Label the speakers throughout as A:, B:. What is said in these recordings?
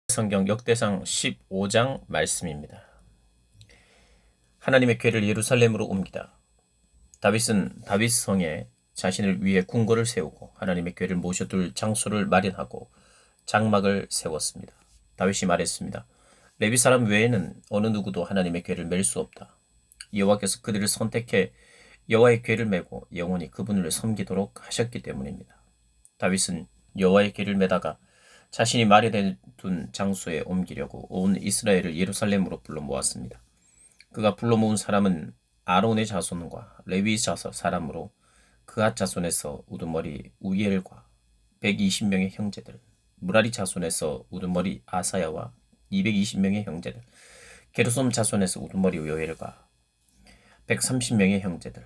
A: 성경 역대상 15장 말씀입니다. 하나님의 궤를 예루살렘으로 옮기다. 다윗은 다윗 성에 자신을 위해 궁궐을 세우고 하나님의 궤를 모셔둘 장소를 마련하고 장막을 세웠습니다. 다윗이 말했습니다. 레위 사람 외에는 어느 누구도 하나님의 궤를 맬 수 없다. 여호와께서 그들을 선택해 여호와의 궤를 메고 영원히 그분을 섬기도록 하셨기 때문입니다. 다윗은 여호와의 궤를 메다가 자신이 마련해 둔 장소에 옮기려고 온 이스라엘을 예루살렘으로 불러 모았습니다. 그가 불러 모은 사람은 아론의 자손과 레위 사람으로 그앗 자손에서 우두머리 우이엘과 120명의 형제들, 무라리 자손에서 우두머리 아사야와 220명의 형제들, 게르솜 자손에서 우두머리 요엘과 130명의 형제들,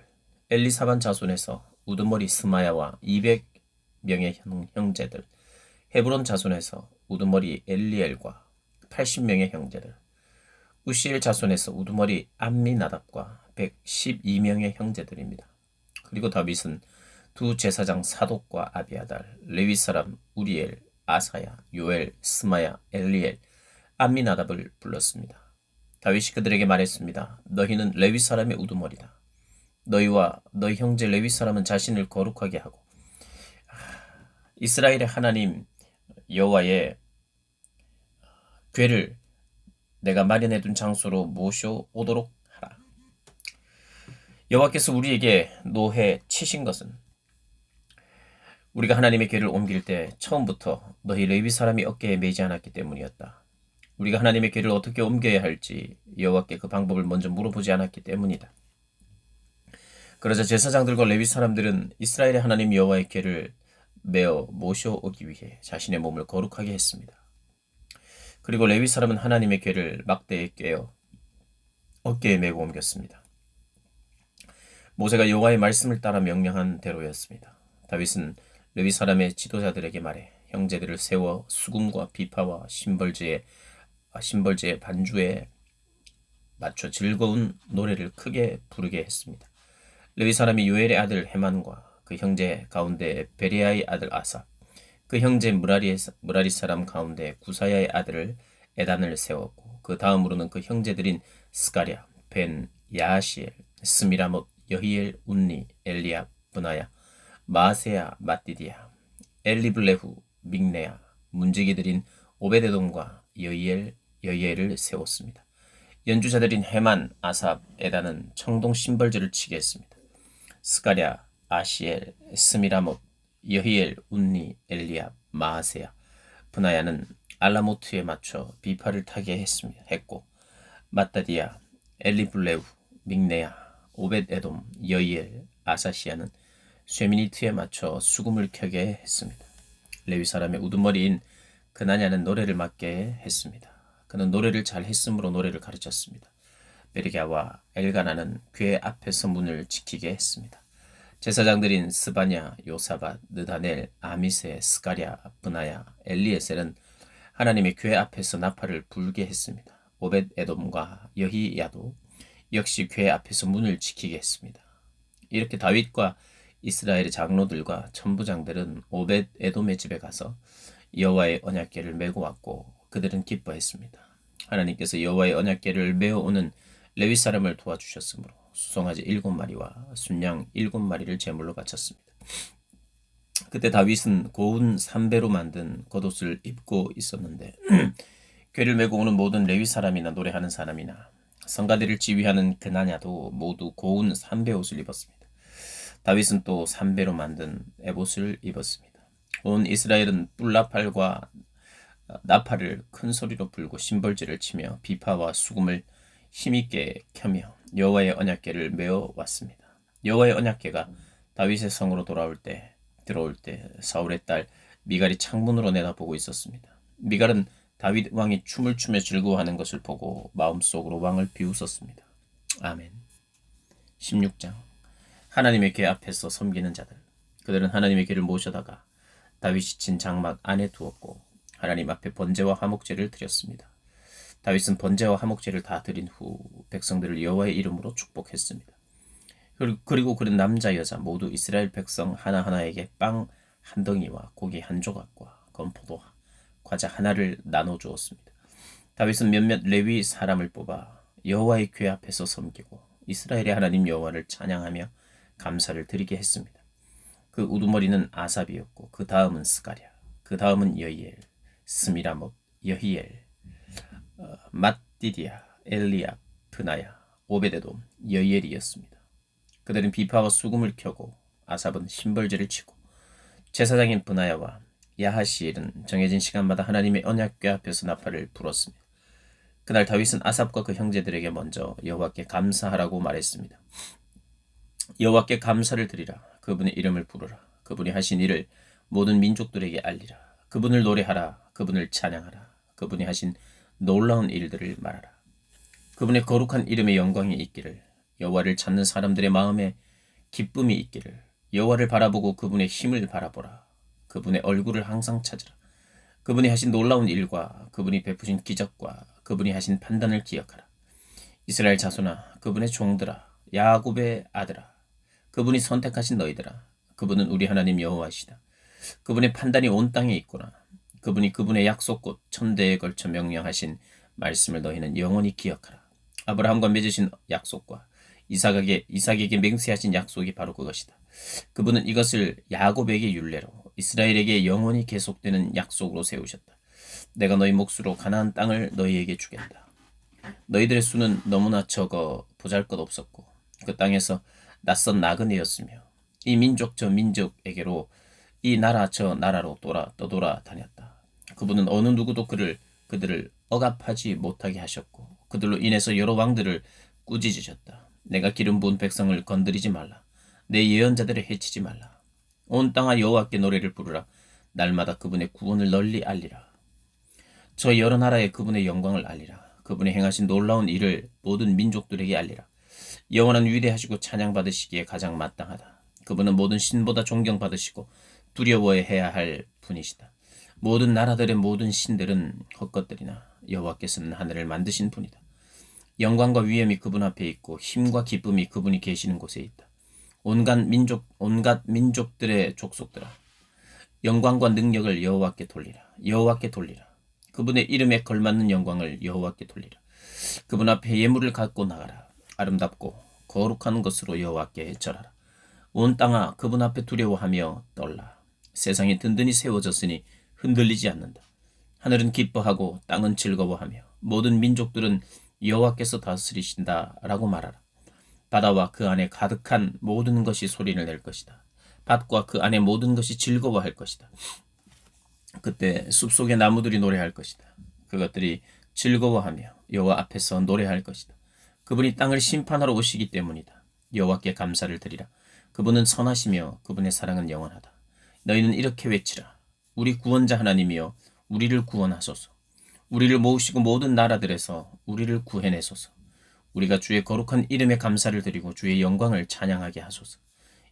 A: 엘리사반 자손에서 우두머리 스마야와 200명의 형제들, 헤브론 자손에서 우두머리 엘리엘과 80명의 형제들, 우시엘 자손에서 우두머리 암미나답과 112명의 형제들입니다. 그리고 다윗은 두 제사장 사독과 아비아달, 레위 사람 우리엘, 아사야, 요엘, 스마야, 엘리엘, 암미나답을 불렀습니다. 다윗이 그들에게 말했습니다. 너희는 레위 사람의 우두머리다. 너희와 너희 형제 레위 사람은 자신을 거룩하게 하고 이스라엘의 하나님 여호와의 궤를 내가 마련해둔 장소로 모셔오도록 하라. 여호와께서 우리에게 노해 치신 것은 우리가 하나님의 궤를 옮길 때 처음부터 너희 레위 사람이 어깨에 매지 않았기 때문이었다. 우리가 하나님의 궤를 어떻게 옮겨야 할지 여호와께 그 방법을 먼저 물어보지 않았기 때문이다. 그러자 제사장들과 레위 사람들은 이스라엘의 하나님 여호와의 궤를 메어 모셔오기 위해 자신의 몸을 거룩하게 했습니다. 그리고 레위 사람은 하나님의 궤를 막대에 꿰어 어깨에 메고 옮겼습니다. 모세가 여호와의 말씀을 따라 명령한 대로였습니다. 다윗은 레위 사람의 지도자들에게 말해 형제들을 세워 수금과 비파와 심벌제의 반주에 맞춰 즐거운 노래를 크게 부르게 했습니다. 레위 사람이 요엘의 아들 헤만과 그 형제 가운데 베리아의 아들 아사, 그 형제 무라리 사람 가운데 구사야의 아들 에단을 세웠고 그 다음으로는 그 형제들인 스가랴, 벤, 야하시엘, 스미라못, 여히엘, 운니, 엘리압, 브나야, 마세야, 마띠디야, 엘리블레후, 믹네야, 문지기들인 오베데돔과 여히엘을 세웠습니다. 연주자들인 헤만, 아삽, 에단은 청동 심벌제를 치게 했습니다. 스가랴, 아시엘, 스미라못, 여히엘, 운니, 엘리압, 마하세야, 브나야는 알라모트에 맞춰 비파를 타게 했고 마따디야, 엘리블레우, 믹네야, 오벳에돔, 여히엘, 아사시아는 쇠미니트에 맞춰 수금을 켜게 했습니다. 레위 사람의 우두머리인 그나냐는 노래를 맡게 했습니다. 그는 노래를 잘 했으므로 노래를 가르쳤습니다. 베르갸와 엘가나는 궤 앞에서 문을 지키게 했습니다. 제사장들인 스바냐, 요사밧, 느다넬, 아미세, 스가랴, 브나야, 엘리에셀은 하나님의 궤 앞에서 나팔을 불게 했습니다. 오벳에돔과 여히야도 역시 궤 앞에서 문을 지키게 했습니다. 이렇게 다윗과 이스라엘의 장로들과 천부장들은 오벳에돔의 집에 가서 여호와의 언약궤를 메고 왔고 그들은 기뻐했습니다. 하나님께서 여호와의 언약궤를 메어오는 레위 사람을 도와주셨으므로 수송아지 7마리와 순양 7마리를 제물로 바쳤습니다. 그때 다윗은 고운 삼배로 만든 겉옷을 입고 있었는데 궤를 메고 오는 모든 레위 사람이나 노래하는 사람이나 성가대를 지휘하는 그나냐도 모두 고운 삼배 옷을 입었습니다. 다윗은 또 삼배로 만든 에봇을 입었습니다. 온 이스라엘은 뿔나팔과 나팔을 큰 소리로 불고 심벌제를 치며 비파와 수금을 힘있게 켜며 여호와의 언약궤를 메어 왔습니다. 여호와의 언약궤가 다윗의 성으로 들어올 때 사울의 딸 미갈이 창문으로 내다보고 있었습니다. 미갈은 다윗 왕이 춤을 추며 즐거워하는 것을 보고 마음속으로 왕을 비웃었습니다. 아멘. 16장 하나님의 궤 앞에서 섬기는 자들. 그들은 하나님의 궤를 모셔다가 다윗이 친 장막 안에 두었고 하나님 앞에 번제와 화목제를 드렸습니다. 다윗은 번제와 화목제를 다 드린 후 백성들을 여호와의 이름으로 축복했습니다. 그리고 그는 남자 여자 모두 이스라엘 백성 하나하나에게 빵 한 덩이와 고기 한 조각과 건포도 과자 하나를 나눠 주었습니다. 다윗은 몇몇 레위 사람을 뽑아 여호와의 궤 앞에서 섬기고 이스라엘의 하나님 여호와를 찬양하며 감사를 드리게 했습니다. 그 우두머리는 아삽이었고 그 다음은 스가랴, 그 다음은 여이엘, 스미라못, 여히엘, 맏디디아, 엘리압, 브나야, 오베데돔, 여이엘이었습니다. 그들은 비파와 수금을 켜고 아삽은 심벌제를 치고 제사장인 브나야와 야하시엘은 정해진 시간마다 하나님의 언약궤 앞에서 나팔을 불었습니다. 그날 다윗은 아삽과 그 형제들에게 먼저 여호와께 감사하라고 말했습니다. 여호와께 감사를 드리라. 그분의 이름을 부르라. 그분이 하신 일을 모든 민족들에게 알리라. 그분을 노래하라. 그분을 찬양하라. 그분이 하신 놀라운 일들을 말하라. 그분의 거룩한 이름의 영광이 있기를, 여호와를 찾는 사람들의 마음에 기쁨이 있기를, 여호와를 바라보고 그분의 힘을 바라보라. 그분의 얼굴을 항상 찾으라. 그분이 하신 놀라운 일과 그분이 베푸신 기적과 그분이 하신 판단을 기억하라. 이스라엘 자손아, 그분의 종들아, 야곱의 아들아, 그분이 선택하신 너희들아, 그분은 우리 하나님 여호와시다. 그분의 판단이 온 땅에 있구나. 그분이 그분의 약속곧 천대에 걸쳐 명령하신 말씀을 너희는 영원히 기억하라. 아브라함과 맺으신 약속과 이삭에게 맹세하신 약속이 바로 그것이다. 그분은 이것을 야곱에게 율례로, 이스라엘에게 영원히 계속되는 약속으로 세우셨다. 내가 너희 몫으로 가나안 땅을 너희에게 주겠다. 너희들의 수는 너무나 적어 보잘것없었고 그 땅에서 낯선 나그네였으며 이 민족 저 민족에게로 이 나라 저 나라로 떠돌아 다녔다. 그분은 어느 누구도 그들을 억압하지 못하게 하셨고 그들로 인해서 여러 왕들을 꾸짖으셨다. 내가 기름 부은 백성을 건드리지 말라. 내 예언자들을 해치지 말라. 온 땅아 여호와께 노래를 부르라. 날마다 그분의 구원을 널리 알리라. 저 여러 나라에 그분의 영광을 알리라. 그분이 행하신 놀라운 일을 모든 민족들에게 알리라. 여호와는 위대하시고 찬양받으시기에 가장 마땅하다. 그분은 모든 신보다 존경받으시고 두려워해야 할 분이시다. 모든 나라들의 모든 신들은 헛것들이나 여호와께서는 하늘을 만드신 분이다. 영광과 위엄이 그분 앞에 있고 힘과 기쁨이 그분이 계시는 곳에 있다. 온갖 민족들의 족속들아, 영광과 능력을 여호와께 돌리라. 여호와께 돌리라. 그분의 이름에 걸맞는 영광을 여호와께 돌리라. 그분 앞에 예물을 갖고 나가라. 아름답고 거룩한 것으로 여호와께 절하라. 온 땅아 그분 앞에 두려워하며 떨라. 세상이 든든히 세워졌으니 흔들리지 않는다. 하늘은 기뻐하고 땅은 즐거워하며 모든 민족들은 여호와께서 다스리신다라고 말하라. 바다와 그 안에 가득한 모든 것이 소리를 낼 것이다. 밭과 그 안에 모든 것이 즐거워할 것이다. 그때 숲속의 나무들이 노래할 것이다. 그것들이 즐거워하며 여호와 앞에서 노래할 것이다. 그분이 땅을 심판하러 오시기 때문이다. 여호와께 감사를 드리라. 그분은 선하시며 그분의 사랑은 영원하다. 너희는 이렇게 외치라. 우리 구원자 하나님이여 우리를 구원하소서. 우리를 모으시고 모든 나라들에서 우리를 구해내소서. 우리가 주의 거룩한 이름에 감사를 드리고 주의 영광을 찬양하게 하소서.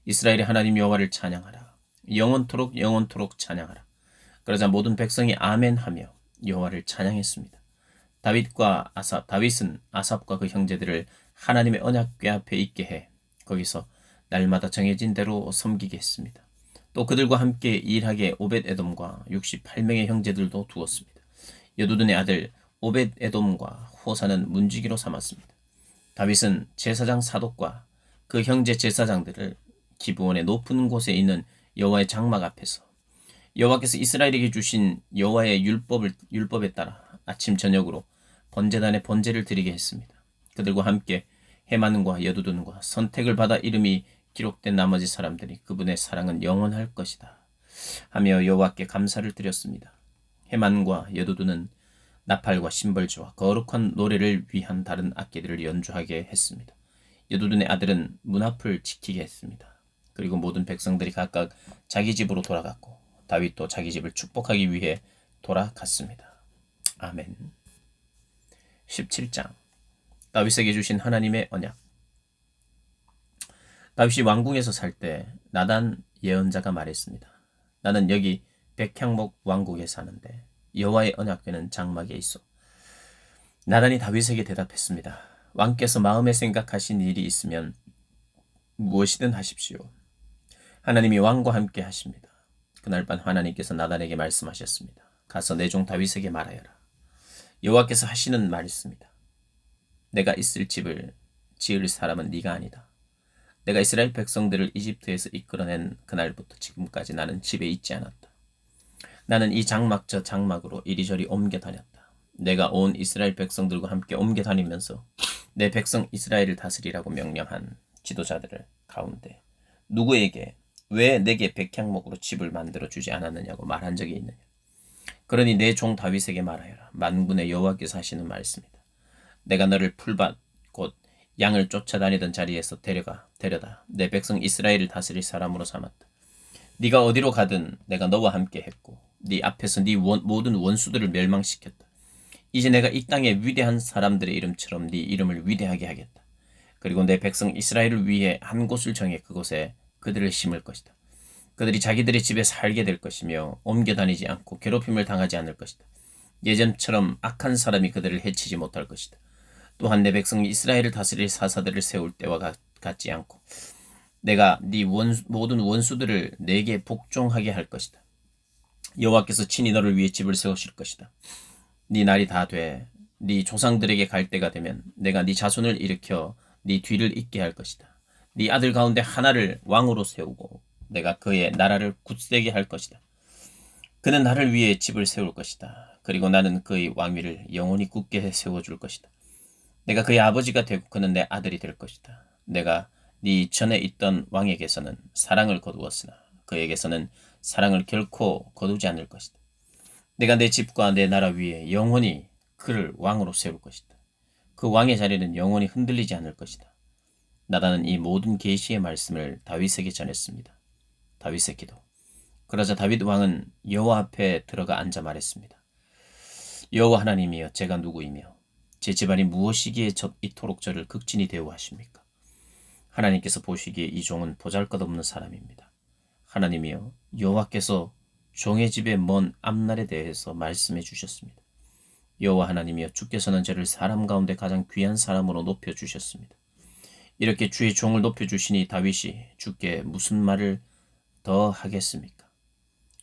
A: 이스라엘의 하나님 여호와를 찬양하라. 영원토록 찬양하라. 그러자 모든 백성이 아멘하며 여호와를 찬양했습니다. 다윗은 아삽과 그 형제들을 하나님의 언약궤 앞에 있게 해 거기서 날마다 정해진 대로 섬기게 했습니다. 또 그들과 함께 일하게 오벳에돔과 68명의 형제들도 두었습니다. 여두둔의 아들 오벳에돔과 호사는 문지기로 삼았습니다. 다윗은 제사장 사독과 그 형제 제사장들을 기브온의 높은 곳에 있는 여호와의 장막 앞에서 여호와께서 이스라엘에게 주신 여호와의 율법에 따라 아침 저녁으로 번제단에 번제를 드리게 했습니다. 그들과 함께 헤만과 여두둔과 선택을 받아 이름이 기록된 나머지 사람들이 그분의 사랑은 영원할 것이다 하며 여호와께 감사를 드렸습니다. 헤만과 여두둔은 나팔과 심벌주와 거룩한 노래를 위한 다른 악기들을 연주하게 했습니다. 여두둔의 아들은 문 앞을 지키게 했습니다. 그리고 모든 백성들이 각각 자기 집으로 돌아갔고 다윗도 자기 집을 축복하기 위해 돌아갔습니다. 아멘. 17장 다윗에게 주신 하나님의 언약. 다윗이 왕궁에서 살 때 나단 예언자가 말했습니다. 나는 여기 백향목 왕국에 사는데 여호와의 언약궤는 장막에 있어. 나단이 다윗에게 대답했습니다. 왕께서 마음에 생각하신 일이 있으면 무엇이든 하십시오. 하나님이 왕과 함께 하십니다. 그날 밤 하나님께서 나단에게 말씀하셨습니다. 가서 내 종 다윗에게 말하여라. 여호와께서 하시는 말씀이다. 내가 있을 집을 지을 사람은 네가 아니다. 내가 이스라엘 백성들을 이집트에서 이끌어낸 그날부터 지금까지 나는 집에 있지 않았다. 나는 이 장막 저 장막으로 이리저리 옮겨 다녔다. 내가 온 이스라엘 백성들과 함께 옮겨 다니면서 내 백성 이스라엘을 다스리라고 명령한 지도자들을 가운데 누구에게 왜 내게 백향목으로 집을 만들어 주지 않았느냐고 말한 적이 있느냐. 그러니 내 종 다윗에게 말하여라. 만군의 여호와께서 하시는 말씀이다. 내가 너를 풀밭 곧 양을 쫓아다니던 자리에서 데려다 내 백성 이스라엘을 다스릴 사람으로 삼았다. 네가 어디로 가든 내가 너와 함께 했고 네 앞에서 네 모든 원수들을 멸망시켰다. 이제 내가 이 땅의 위대한 사람들의 이름처럼 네 이름을 위대하게 하겠다. 그리고 내 백성 이스라엘을 위해 한 곳을 정해 그곳에 그들을 심을 것이다. 그들이 자기들의 집에 살게 될 것이며 옮겨 다니지 않고 괴롭힘을 당하지 않을 것이다. 예전처럼 악한 사람이 그들을 해치지 못할 것이다. 또한 내 백성 이스라엘을 다스릴 사사들을 세울 때와 같지 않고 내가 네 모든 원수들을 내게 복종하게 할 것이다. 여호와께서 친히 너를 위해 집을 세우실 것이다. 네 날이 다 돼 네 조상들에게 갈 때가 되면 내가 네 자손을 일으켜 네 뒤를 잇게 할 것이다. 네 아들 가운데 하나를 왕으로 세우고 내가 그의 나라를 굳세게 할 것이다. 그는 나를 위해 집을 세울 것이다. 그리고 나는 그의 왕위를 영원히 굳게 세워줄 것이다. 내가 그의 아버지가 되고 그는 내 아들이 될 것이다. 내가 네 전에 있던 왕에게서는 사랑을 거두었으나 그에게서는 사랑을 결코 거두지 않을 것이다. 내가 내 집과 내 나라 위에 영원히 그를 왕으로 세울 것이다. 그 왕의 자리는 영원히 흔들리지 않을 것이다. 나단은 이 모든 계시의 말씀을 다윗에게 전했습니다. 다윗의 기도. 그러자 다윗 왕은 여호와 앞에 들어가 앉아 말했습니다. 여호와 하나님이여, 제가 누구이며 제 집안이 무엇이기에 이토록 저를 극진히 대우하십니까? 하나님께서 보시기에 이 종은 보잘것없는 사람입니다. 하나님이여, 여호와께서 종의 집의 먼 앞날에 대해서 말씀해 주셨습니다. 여호와 하나님이여, 주께서는 저를 사람 가운데 가장 귀한 사람으로 높여주셨습니다. 이렇게 주의 종을 높여주시니 다윗이 주께 무슨 말을 더 하겠습니까?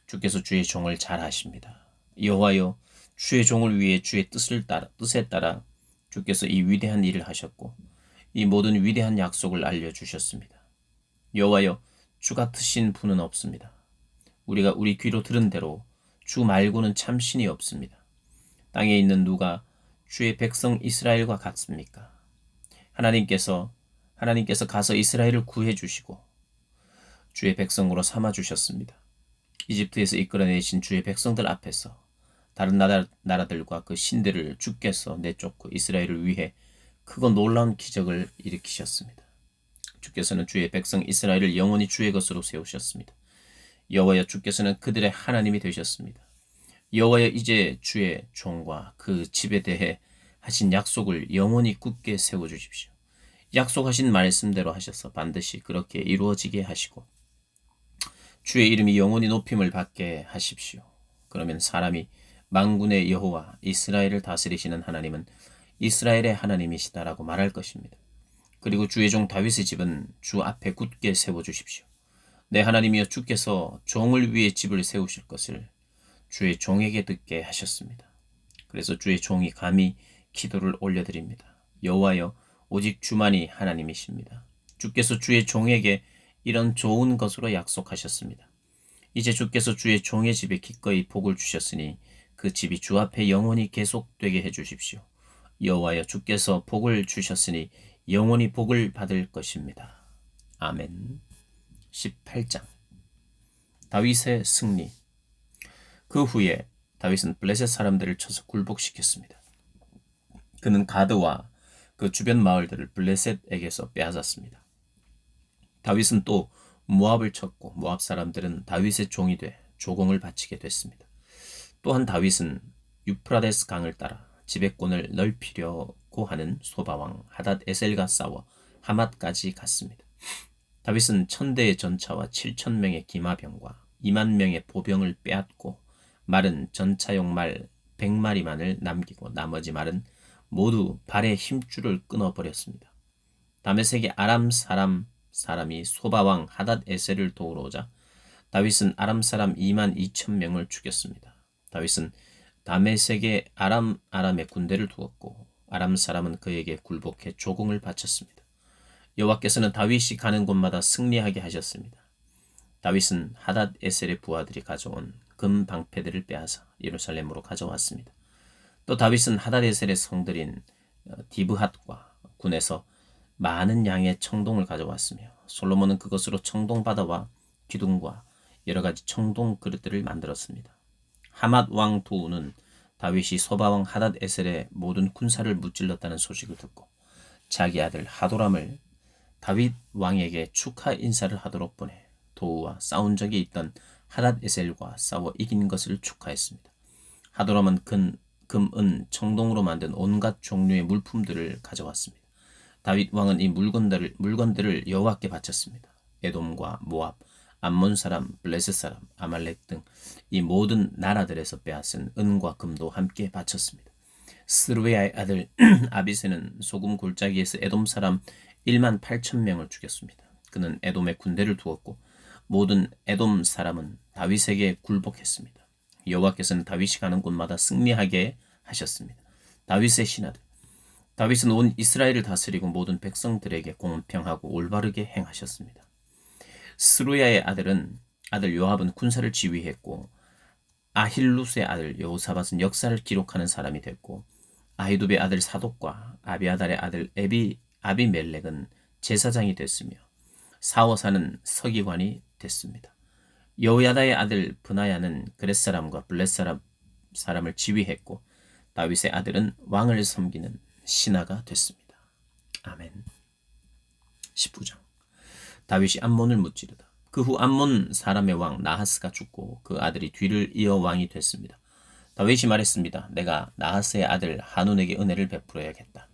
A: 주께서 주의 종을 잘 아십니다. 여호와여, 주의 종을 위해 주의 뜻에 따라 주께서 이 위대한 일을 하셨고 이 모든 위대한 약속을 알려주셨습니다. 여호와여, 주 같으신 분은 없습니다. 우리가 우리 귀로 들은 대로 주 말고는 참 신이 없습니다. 땅에 있는 누가 주의 백성 이스라엘과 같습니까? 하나님께서 가서 이스라엘을 구해 주시고 주의 백성으로 삼아 주셨습니다. 이집트에서 이끌어내신 주의 백성들 앞에서 다른 나라들과 그 신들을 주께서 내쫓고 이스라엘을 위해 크고 놀라운 기적을 일으키셨습니다. 주께서는 주의 백성 이스라엘을 영원히 주의 것으로 세우셨습니다. 여호와여, 주께서는 그들의 하나님이 되셨습니다. 여호와여, 이제 주의 종과 그 집에 대해 하신 약속을 영원히 굳게 세워주십시오. 약속하신 말씀대로 하셔서 반드시 그렇게 이루어지게 하시고 주의 이름이 영원히 높임을 받게 하십시오. 그러면 사람이 만군의 여호와 이스라엘을 다스리시는 하나님은 이스라엘의 하나님이시다라고 말할 것입니다. 그리고 주의 종 다윗의 집은 주 앞에 굳게 세워주십시오. 내 하나님이여, 주께서 종을 위해 집을 세우실 것을 주의 종에게 듣게 하셨습니다. 그래서 주의 종이 감히 기도를 올려드립니다. 여호와여, 오직 주만이 하나님이십니다. 주께서 주의 종에게 이런 좋은 것으로 약속하셨습니다. 이제 주께서 주의 종의 집에 기꺼이 복을 주셨으니 그 집이 주 앞에 영원히 계속되게 해주십시오. 여호와여, 주께서 복을 주셨으니 영원히 복을 받을 것입니다. 아멘. 18장. 다윗의 승리. 그 후에 다윗은 블레셋 사람들을 쳐서 굴복시켰습니다. 그는 가드와 그 주변 마을들을 블레셋에게서 빼앗았습니다. 다윗은 또 모압을 쳤고 모압 사람들은 다윗의 종이 돼 조공을 바치게 됐습니다. 또한 다윗은 유프라데스 강을 따라 지배권을 넓히려고 하는 소바왕 하닷 에셀과 싸워 하맛까지 갔습니다. 다윗은 1000대의 전차와 7000명의 기마병과 20000명의 보병을 빼앗고 말은 전차용 말 100마리만을 남기고 나머지 말은 모두 발의 힘줄을 끊어버렸습니다. 다메섹의 아람 사람이 소바왕 하닷 에셀을 도우러 오자 다윗은 아람 사람 22,000명을 죽였습니다. 다윗은 다메섹에 아람의 군대를 두었고 아람 사람은 그에게 굴복해 조공을 바쳤습니다. 여호와께서는 다윗이 가는 곳마다 승리하게 하셨습니다. 다윗은 하닷 에셀의 부하들이 가져온 금 방패들을 빼앗아 예루살렘으로 가져왔습니다. 또 다윗은 하닷 에셀의 성들인 디브핫과 군에서 많은 양의 청동을 가져왔으며 솔로몬은 그것으로 청동바다와 기둥과 여러 가지 청동 그릇들을 만들었습니다. 하맛 왕 도우는 다윗이 소바왕 하닷 에셀의 모든 군사를 무찔렀다는 소식을 듣고 자기 아들 하도람을 다윗 왕에게 축하 인사를 하도록 보내 도우와 싸운 적이 있던 하닷 에셀과 싸워 이긴 것을 축하했습니다. 하도람은 금, 은, 청동으로 만든 온갖 종류의 물품들을 가져왔습니다. 다윗 왕은 이 물건들을 여호와께 바쳤습니다. 에돔과 모압, 암몬 사람, 블레셋 사람, 아말렉 등 이 모든 나라들에서 빼앗은 은과 금도 함께 바쳤습니다. 스루야의 아들 아비새는 소금 골짜기에서 에돔 사람 1만 8천 명을 죽였습니다. 그는 에돔에 군대를 두었고 모든 에돔 사람은 다윗에게 굴복했습니다. 여호와께서는 다윗이 가는 곳마다 승리하게 하셨습니다. 다윗의 신하들. 다윗은 온 이스라엘을 다스리고 모든 백성들에게 공평하고 올바르게 행하셨습니다. 스루야의 아들 요압은 군사를 지휘했고 아힐루스의 아들 여호사밧은 역사를 기록하는 사람이 됐고 아히두베의 아들 사독과 아비아달의 아들 아비멜렉은 제사장이 됐으며 사워사는 서기관이 됐습니다. 여호야다의 아들 브나야는 그렛 사람과 블렛 사람을 지휘했고 다윗의 아들은 왕을 섬기는 신하가 됐습니다. 아멘. 19장. 다윗이 암몬을 무찌르다. 그 후 암몬 사람의 왕 나하스가 죽고 그 아들이 뒤를 이어 왕이 됐습니다. 다윗이 말했습니다. 내가 나하스의 아들 하눈에게 은혜를 베풀어야겠다.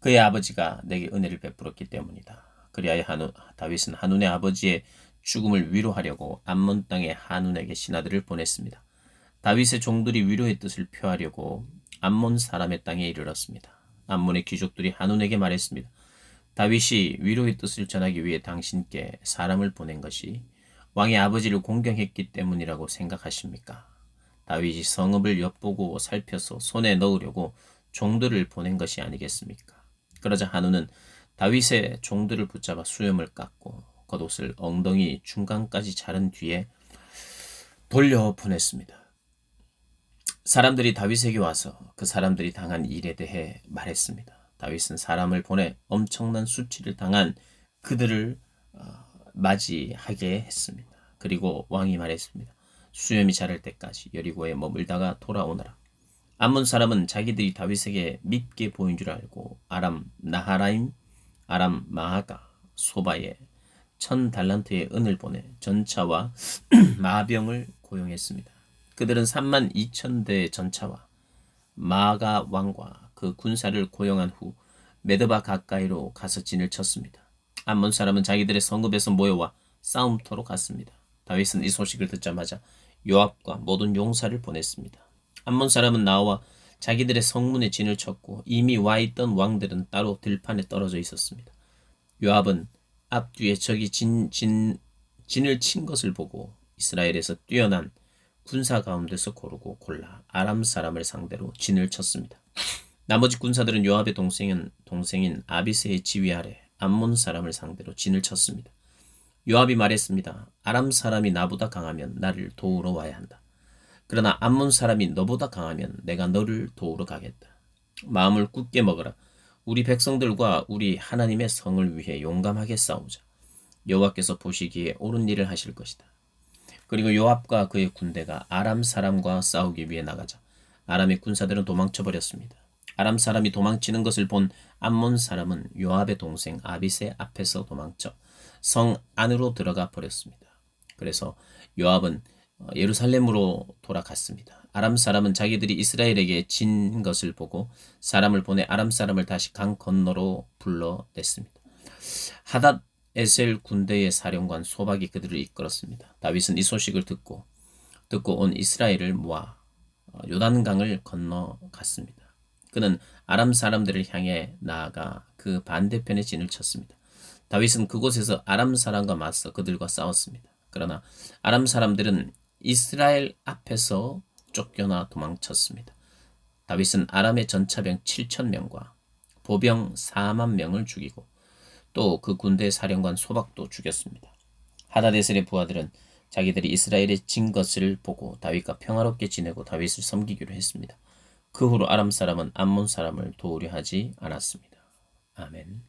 A: 그의 아버지가 내게 은혜를 베풀었기 때문이다. 그리하여 다윗은 하눈의 아버지의 죽음을 위로하려고 암몬 땅의 하눈에게 신하들을 보냈습니다. 다윗의 종들이 위로의 뜻을 표하려고 암몬 사람의 땅에 이르렀습니다. 암몬의 귀족들이 하눈에게 말했습니다. 다윗이 위로의 뜻을 전하기 위해 당신께 사람을 보낸 것이 왕의 아버지를 공경했기 때문이라고 생각하십니까? 다윗이 성읍을 엿보고 살펴서 손에 넣으려고 종들을 보낸 것이 아니겠습니까? 그러자 하눈은 다윗의 종들을 붙잡아 수염을 깎고 겉옷을 엉덩이 중간까지 자른 뒤에 돌려 보냈습니다. 사람들이 다윗에게 와서 그 사람들이 당한 일에 대해 말했습니다. 다윗은 사람을 보내 엄청난 수치를 당한 그들을 맞이하게 했습니다. 그리고 왕이 말했습니다. 수염이 자랄 때까지 여리고에 머물다가 돌아오너라. 암몬 사람은 자기들이 다윗에게 밉게 보인 줄 알고 아람 나하라임, 아람 마하가 소바에 1000달란트의 은을 보내 전차와 마병을 고용했습니다. 그들은 3만 2천 대의 전차와 마가 왕과 그 군사를 고용한 후 메드바 가까이로 가서 진을 쳤습니다. 암몬 사람은 자기들의 성읍에서 모여와 싸움터로 갔습니다. 다윗은 이 소식을 듣자마자 요압과 모든 용사를 보냈습니다. 암몬 사람은 나와 자기들의 성문에 진을 쳤고 이미 와 있던 왕들은 따로 들판에 떨어져 있었습니다. 요압은 앞뒤에 적이 진을 친 것을 보고 이스라엘에서 뛰어난 군사 가운데서 고르고 골라 아람 사람을 상대로 진을 쳤습니다. 나머지 군사들은 요압의 동생인 아비새의 지휘 아래 암몬 사람을 상대로 진을 쳤습니다. 요압이 말했습니다. 아람 사람이 나보다 강하면 나를 도우러 와야 한다. 그러나 암몬 사람이 너보다 강하면 내가 너를 도우러 가겠다. 마음을 굳게 먹어라. 우리 백성들과 우리 하나님의 성을 위해 용감하게 싸우자. 여호와께서 보시기에 옳은 일을 하실 것이다. 그리고 요압과 그의 군대가 아람 사람과 싸우기 위해 나가자 아람의 군사들은 도망쳐 버렸습니다. 아람 사람이 도망치는 것을 본 암몬 사람은 요압의 동생 아비새 앞에서 도망쳐 성 안으로 들어가 버렸습니다. 그래서 요압은 예루살렘으로 돌아갔습니다. 아람 사람은 자기들이 이스라엘에게 진 것을 보고 사람을 보내 아람 사람을 다시 강 건너로 불러냈습니다. 하닷 에셀 군대의 사령관 소박이 그들을 이끌었습니다. 다윗은 이 소식을 듣고 온 이스라엘을 모아 요단강을 건너갔습니다. 그는 아람 사람들을 향해 나아가 그 반대편에 진을 쳤습니다. 다윗은 그곳에서 아람 사람과 맞서 그들과 싸웠습니다. 그러나 아람 사람들은 이스라엘 앞에서 쫓겨나 도망쳤습니다. 다윗은 아람의 전차병 7,000명과 보병 4만 명을 죽이고 또 그 군대 사령관 소박도 죽였습니다. 하다데셀의 부하들은 자기들이 이스라엘에 진 것을 보고 다윗과 평화롭게 지내고 다윗을 섬기기로 했습니다. 그 후로 아람 사람은 암몬 사람을 도우려 하지 않았습니다. 아멘.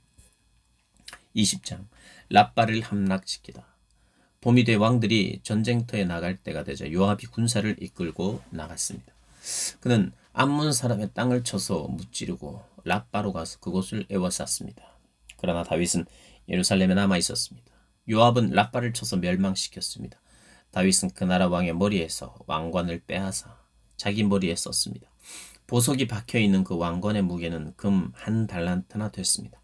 A: 20장 랍바를 함락시키다. 봄이 돼 왕들이 전쟁터에 나갈 때가 되자 요압이 군사를 이끌고 나갔습니다. 그는 암몬 사람의 땅을 쳐서 무찌르고 랍바로 가서 그곳을 에워쌌습니다. 그러나 다윗은 예루살렘에 남아 있었습니다. 요압은 랍바를 쳐서 멸망시켰습니다. 다윗은 그 나라 왕의 머리에서 왕관을 빼앗아 자기 머리에 썼습니다. 보석이 박혀있는 그 왕관의 무게는 금 1달란트나 됐습니다.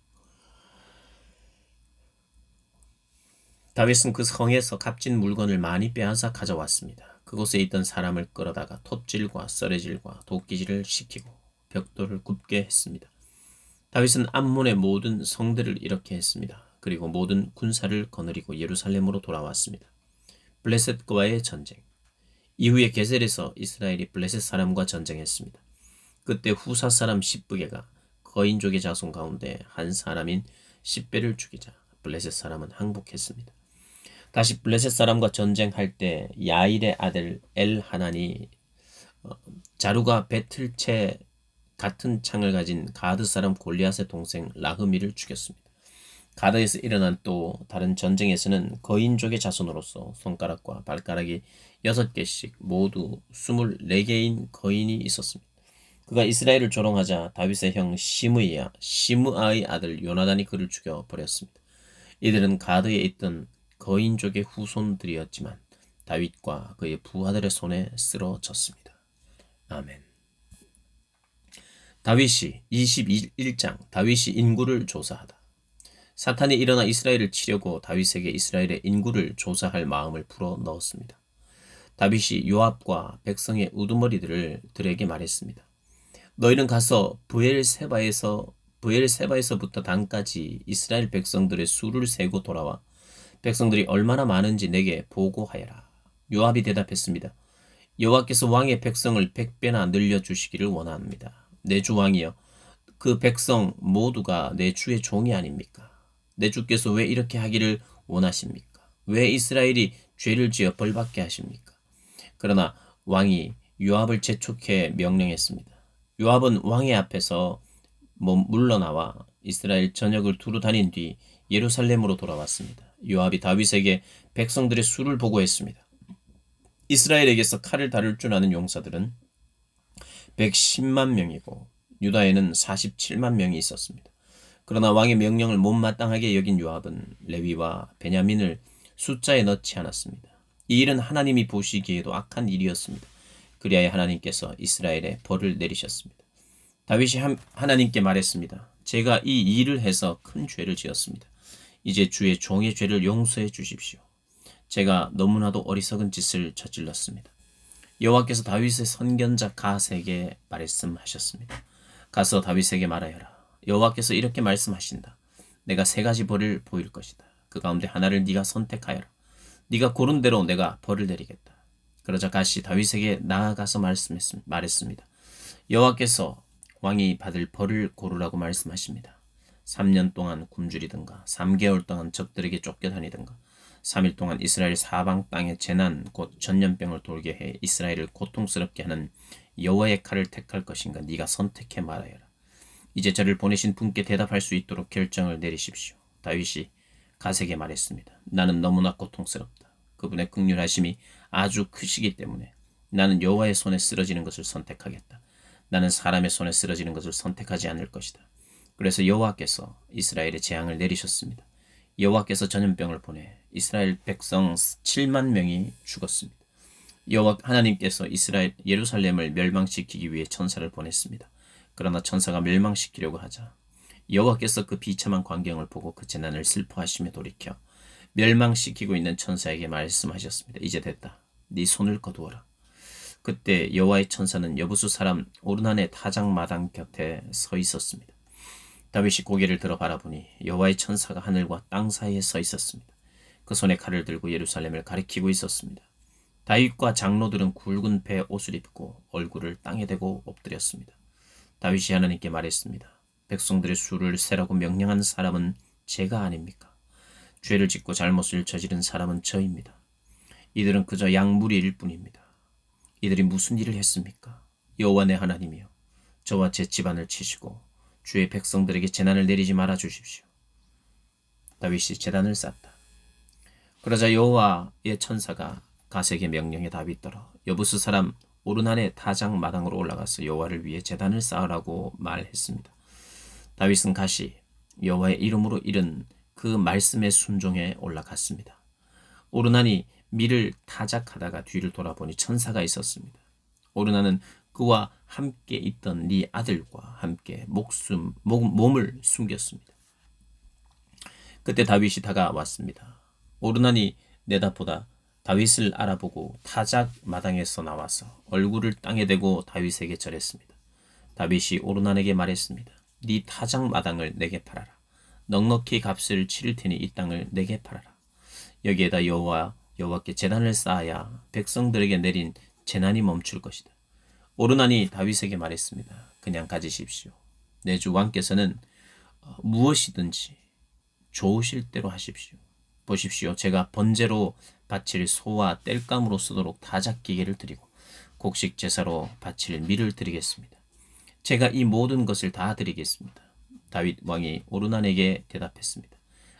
A: 다윗은 그 성에서 값진 물건을 많이 빼앗아 가져왔습니다. 그곳에 있던 사람을 끌어다가 톱질과 썰어질과 도끼질을 시키고 벽돌을 굽게 했습니다. 다윗은 암몬의 모든 성들을 이렇게 했습니다. 그리고 모든 군사를 거느리고 예루살렘으로 돌아왔습니다. 블레셋과의 전쟁. 이후에 게셀에서 이스라엘이 블레셋 사람과 전쟁했습니다. 그때 후사 사람 십부게가 거인족의 자손 가운데 한 사람인 십배를 죽이자 블레셋 사람은 항복했습니다. 다시 블레셋 사람과 전쟁할 때 야일의 아들 엘하난이 자루가 배틀채 같은 창을 가진 가드 사람 골리앗의 동생 라흐미를 죽였습니다. 가드에서 일어난 또 다른 전쟁에서는 거인족의 자손으로서 손가락과 발가락이 6개씩 모두 24개인 거인이 있었습니다. 그가 이스라엘을 조롱하자 다윗의 형 시므아의 아들 요나단이 그를 죽여버렸습니다. 이들은 가드에 있던 거인족의 후손들이었지만 다윗과 그의 부하들의 손에 쓰러졌습니다. 아멘. 다윗이 21장 다윗이 인구를 조사하다. 사탄이 일어나 이스라엘을 치려고 다윗에게 이스라엘의 인구를 조사할 마음을 풀어 넣었습니다. 다윗이 요압과 백성의 우두머리들을 들에게 말했습니다. 너희는 가서 브엘세바에서부터 단까지 이스라엘 백성들의 수를 세고 돌아와 백성들이 얼마나 많은지 내게 보고하여라. 요압이 대답했습니다. 여호와께서 왕의 백성을 100배나 늘려주시기를 원합니다. 내 주 왕이여, 그 백성 모두가 내 주의 종이 아닙니까? 내 주께서 왜 이렇게 하기를 원하십니까? 왜 이스라엘이 죄를 지어 벌받게 하십니까? 그러나 왕이 요압을 재촉해 명령했습니다. 요압은 왕의 앞에서 물러나와 이스라엘 전역을 두루 다닌 뒤 예루살렘으로 돌아왔습니다. 요압이 다윗에게 백성들의 수를 보고했습니다. 이스라엘에게서 칼을 다룰 줄 아는 용사들은 110만 명이고 유다에는 47만 명이 있었습니다. 그러나 왕의 명령을 못마땅하게 여긴 요압은 레위와 베냐민을 숫자에 넣지 않았습니다. 이 일은 하나님이 보시기에도 악한 일이었습니다. 그리하여 하나님께서 이스라엘에 벌을 내리셨습니다. 다윗이 하나님께 말했습니다. 제가 이 일을 해서 큰 죄를 지었습니다. 이제 주의 종의 죄를 용서해 주십시오. 제가 너무나도 어리석은 짓을 저질렀습니다. 여호와께서 다윗의 선견자 갓에게 말씀하셨습니다. 가서 다윗에게 말하여라. 여호와께서 이렇게 말씀하신다. 내가 3가지 벌을 보일 것이다. 그 가운데 하나를 네가 선택하여라. 네가 고른 대로 내가 벌을 내리겠다. 그러자 갓이 다윗에게 나아가서 말했습니다. 여호와께서 왕이 받을 벌을 고르라고 말씀하십니다. 3년 동안 굶주리든가 3개월 동안 적들에게 쫓겨다니든가 3일 동안 이스라엘 사방 땅에 재난 곧 전염병을 돌게 해 이스라엘을 고통스럽게 하는 여호와의 칼을 택할 것인가 네가 선택해 말하여라. 이제 저를 보내신 분께 대답할 수 있도록 결정을 내리십시오. 다윗이 갓에게 말했습니다. 나는 너무나 고통스럽다. 그분의 긍휼하심이 아주 크시기 때문에 나는 여호와의 손에 쓰러지는 것을 선택하겠다. 나는 사람의 손에 쓰러지는 것을 선택하지 않을 것이다. 그래서 여호와께서 이스라엘에 재앙을 내리셨습니다. 여호와께서 전염병을 보내 이스라엘 백성 7만 명이 죽었습니다. 여호와 하나님께서 예루살렘을 멸망시키기 위해 천사를 보냈습니다. 그러나 천사가 멸망시키려고 하자 여호와께서 그 비참한 광경을 보고 그 재난을 슬퍼하시며 돌이켜 멸망시키고 있는 천사에게 말씀하셨습니다. 이제 됐다. 네 손을 거두어라. 그때 여호와의 천사는 여부수 사람 오르난의 타작마당 곁에 서 있었습니다. 다윗이 고개를 들어 바라보니 여호와의 천사가 하늘과 땅 사이에 서 있었습니다. 그 손에 칼을 들고 예루살렘을 가리키고 있었습니다. 다윗과 장로들은 굵은 배 옷을 입고 얼굴을 땅에 대고 엎드렸습니다. 다윗이 하나님께 말했습니다. 백성들의 수를 세라고 명령한 사람은 제가 아닙니까? 죄를 짓고 잘못을 저지른 사람은 저입니다. 이들은 그저 양무리일 뿐입니다. 이들이 무슨 일을 했습니까? 여호와 내 하나님이여, 저와 제 집안을 치시고 주의 백성들에게 재난을 내리지 말아 주십시오. 다윗이 제단을 쌓다. 그러자 여호와의 천사가 갓에게 명령해 다윗더러 여부스 사람 오르난의 타작 마당으로 올라가서 여호와를 위해 제단을 쌓으라고 말했습니다. 다윗은 갓이 여호와의 이름으로 이른 그 말씀에 순종해 올라갔습니다. 오르난이 밀을 타작하다가 뒤를 돌아보니 천사가 있었습니다. 오르난은 그와 함께 있던 네 아들과 함께 몸을 숨겼습니다. 그때 다윗이 다가왔습니다. 오르난이 내다보다 다윗을 알아보고 타작 마당에서 나와서 얼굴을 땅에 대고 다윗에게 절했습니다. 다윗이 오르난에게 말했습니다. 네 타작 마당을 내게 팔아라. 넉넉히 값을 치를 테니 이 땅을 내게 팔아라. 여기에다 여호와께 제단을 쌓아야 백성들에게 내린 재난이 멈출 것이다. 오르난이 다윗에게 말했습니다. 그냥 가지십시오. 내 주 왕께서는 무엇이든지 좋으실 대로 하십시오. 보십시오. 제가 번제로 바칠 소와 땔감으로 쓰도록 타작기계를 드리고 곡식 제사로 바칠 밀을 드리겠습니다. 제가 이 모든 것을 다 드리겠습니다. 다윗 왕이 오르난에게 대답했습니다.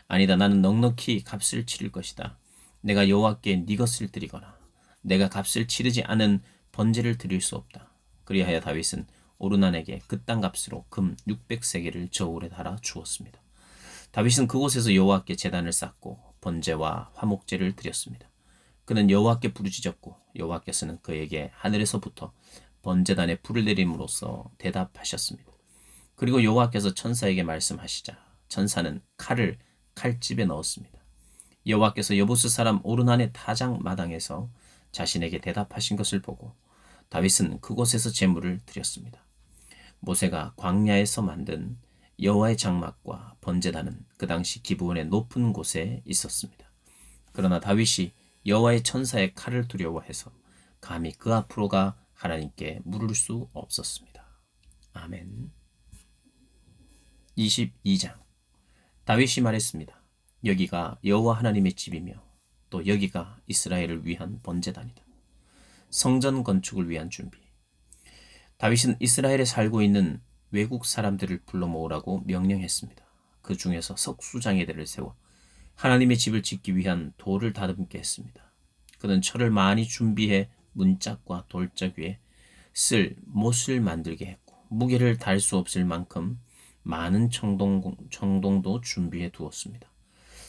A: 아니다. 나는 넉넉히 값을 치를 것이다. 내가 여호와께 네 것을 드리거나 내가 값을 치르지 않은 번제를 드릴 수 없다. 그리하여 다윗은 오르난에게 그 땅 값으로 금 600세겔을 저울에 달아 주었습니다. 다윗은 그곳에서 여호와께 제단을 쌓고 번제와 화목제를 드렸습니다. 그는 여호와께 부르짖었고 여호와께서는 그에게 하늘에서부터 번제단에 불을 내림으로써 대답하셨습니다. 그리고 여호와께서 천사에게 말씀하시자 천사는 칼을 칼집에 넣었습니다. 여호와께서 여부스 사람 오르난의 타작 마당에서 자신에게 대답하신 것을 보고 다윗은 그곳에서 제물을 드렸습니다. 모세가 광야에서 만든 여호와의 장막과 번제단은 그 당시 기브온의 높은 곳에 있었습니다. 그러나 다윗이 여호와의 천사의 칼을 두려워해서 감히 그 앞으로 가 하나님께 물을 수 없었습니다. 아멘. 22장. 다윗이 말했습니다. 여기가 여호와 하나님의 집이며 또 여기가 이스라엘을 위한 번제단이다. 성전 건축을 위한 준비. 다윗은 이스라엘에 살고 있는 외국 사람들을 불러 모으라고 명령했습니다. 그 중에서 석수장애들을 세워 하나님의 집을 짓기 위한 돌을 다듬게 했습니다. 그는 철을 많이 준비해 문짝과 돌짝 위에 쓸 못을 만들게 했고 무게를 달 수 없을 만큼 많은 청동도 준비해 두었습니다.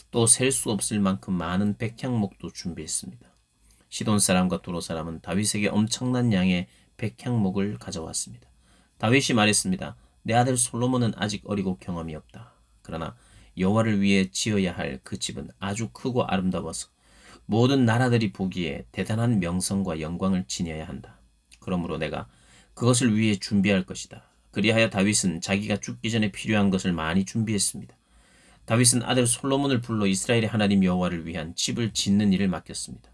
A: 또 셀 수 없을 만큼 많은 백향목도 준비했습니다. 시돈 사람과 두로 사람은 다윗에게 엄청난 양의 백향목을 가져왔습니다. 다윗이 말했습니다. 내 아들 솔로몬은 아직 어리고 경험이 없다. 그러나 여호와를 위해 지어야 할 그 집은 아주 크고 아름다워서 모든 나라들이 보기에 대단한 명성과 영광을 지녀야 한다. 그러므로 내가 그것을 위해 준비할 것이다. 그리하여 다윗은 자기가 죽기 전에 필요한 것을 많이 준비했습니다. 다윗은 아들 솔로몬을 불러 이스라엘의 하나님 여호와를 위한 집을 짓는 일을 맡겼습니다.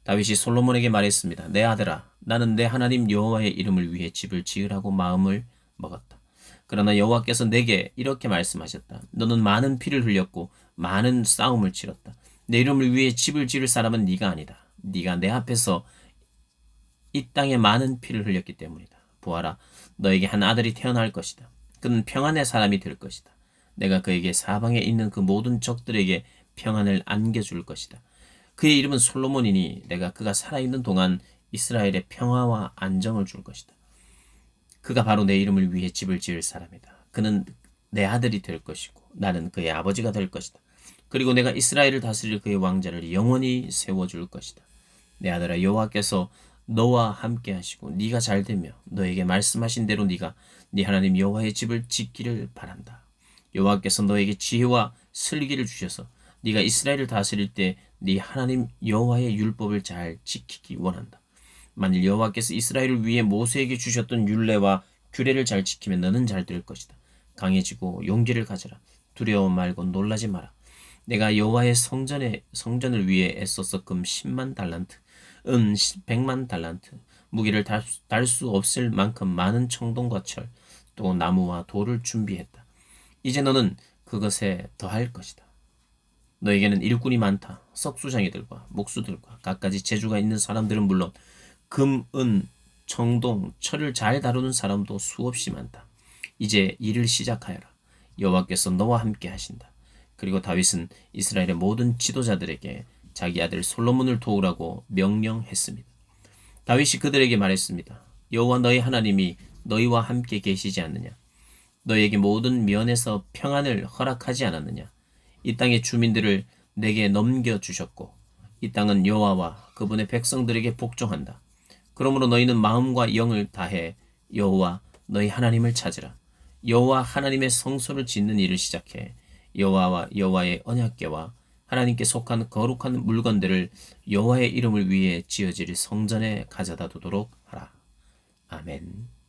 A: 다윗이 솔로몬에게 말했습니다. 내 아들아, 나는 내 하나님 여호와의 이름을 위해 집을 지으라고 마음을 먹었다. 그러나 여호와께서 내게 이렇게 말씀하셨다. 너는 많은 피를 흘렸고 많은 싸움을 치렀다. 내 이름을 위해 집을 지을 사람은 네가 아니다. 네가 내 앞에서 이 땅에 많은 피를 흘렸기 때문이다. 보아라, 너에게 한 아들이 태어날 것이다. 그는 평안의 사람이 될 것이다. 내가 그에게 사방에 있는 그 모든 적들에게 평안을 안겨줄 것이다. 그의 이름은 솔로몬이니 내가 그가 살아있는 동안 이스라엘에 평화와 안정을 줄 것이다. 그가 바로 내 이름을 위해 집을 지을 사람이다. 그는 내 아들이 될 것이고 나는 그의 아버지가 될 것이다. 그리고 내가 이스라엘을 다스릴 그의 왕자를 영원히 세워줄 것이다. 내 아들아, 여호와께서 너와 함께 하시고 네가 잘되며 너에게 말씀하신 대로 네가 네 하나님 여호와의 집을 짓기를 바란다. 여호와께서 너에게 지혜와 슬기를 주셔서 네가 이스라엘을 다스릴 때 네 하나님 여호와의 율법을 잘 지키기 원한다. 만일 여호와께서 이스라엘을 위해 모세에게 주셨던 율례와 규례를 잘 지키면 너는 잘 될 것이다. 강해지고 용기를 가져라. 두려워 말고 놀라지 마라. 내가 여호와의 성전을 위해 애써서 금 10만 달란트, 은 100만 달란트, 무기를 달 수 없을 만큼 많은 청동과 철, 또 나무와 돌을 준비했다. 이제 너는 그것에 더할 것이다. 너에게는 일꾼이 많다. 석수장이들과 목수들과 갖가지 재주가 있는 사람들은 물론 금, 은, 청동, 철을 잘 다루는 사람도 수없이 많다. 이제 일을 시작하여라. 여호와께서 너와 함께 하신다. 그리고 다윗은 이스라엘의 모든 지도자들에게 자기 아들 솔로몬을 도우라고 명령했습니다. 다윗이 그들에게 말했습니다. 여호와 너희 하나님이 너희와 함께 계시지 않느냐? 너희에게 모든 면에서 평안을 허락하지 않았느냐? 이 땅의 주민들을 내게 넘겨주셨고 이 땅은 여호와와 그분의 백성들에게 복종한다. 그러므로 너희는 마음과 영을 다해 여호와 너희 하나님을 찾으라. 여호와 하나님의 성소를 짓는 일을 시작해 여호와와 여호와의 언약궤와 하나님께 속한 거룩한 물건들을 여호와의 이름을 위해 지어질 성전에 가져다 두도록 하라. 아멘.